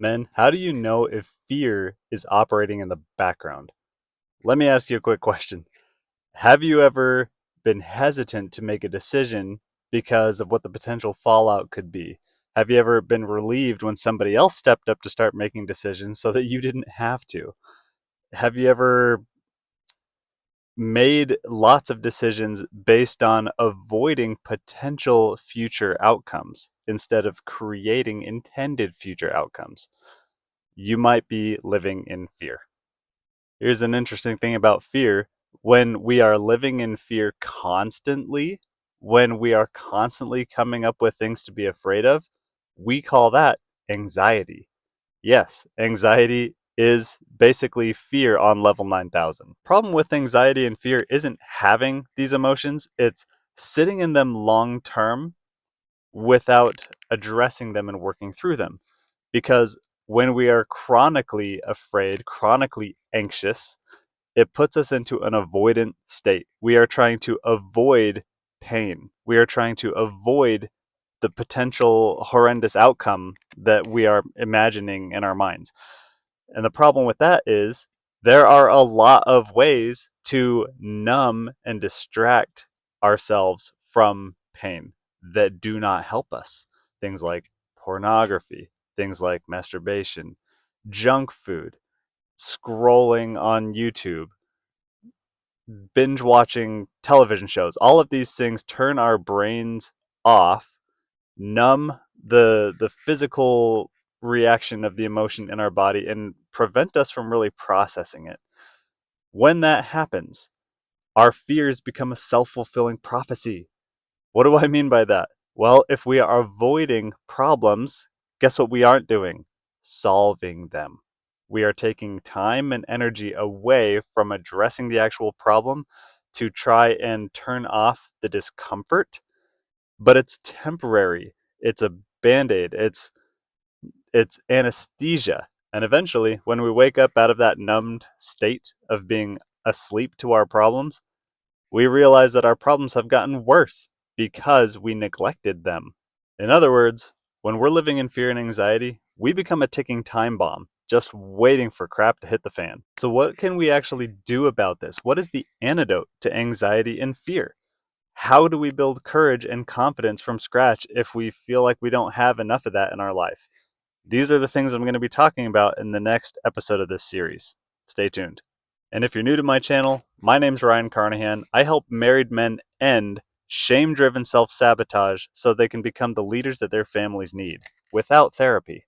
Men, how do you know if fear is operating in the background? Let me ask you a quick question. Have you ever been hesitant to make a decision because of what the potential fallout could be? Have you ever been relieved when somebody else stepped up to start making decisions so that you didn't have to? Have you ever made lots of decisions based on avoiding potential future outcomes instead of creating intended future outcomes? You might be living in fear. Here's an interesting thing about fear. When we are living in fear constantly, when we are constantly coming up with things to be afraid of, we call that anxiety. Yes, anxiety is basically fear on level 9000. Problem with anxiety and fear isn't having these emotions, it's sitting in them long term without addressing them and working through them. Because when we are chronically afraid, chronically anxious, it puts us into an avoidant state. We are trying to avoid pain. We are trying to avoid the potential horrendous outcome that we are imagining in our minds. And the problem with that is there are a lot of ways to numb and distract ourselves from pain that do not help us. Things like pornography, things like masturbation, junk food, scrolling on YouTube, binge watching television shows. All of these things turn our brains off, numb the physical reaction of the emotion in our body and prevent us from really processing it. When that happens, our fears become a self-fulfilling prophecy. What do I mean by that? Well, if we are avoiding problems, guess what we aren't doing? Solving them. We are taking time and energy away from addressing the actual problem to try and turn off the discomfort, but it's temporary. It's a band-aid. It's anesthesia. And eventually, when we wake up out of that numbed state of being asleep to our problems, we realize that our problems have gotten worse because we neglected them. In other words, when we're living in fear and anxiety, we become a ticking time bomb, just waiting for crap to hit the fan. So, what can we actually do about this? What is the antidote to anxiety and fear? How do we build courage and confidence from scratch if we feel like we don't have enough of that in our life? These are the things I'm going to be talking about in the next episode of this series. Stay tuned. And if you're new to my channel, my name's Ryan Carnahan. I help married men end shame-driven self-sabotage so they can become the leaders that their families need without therapy.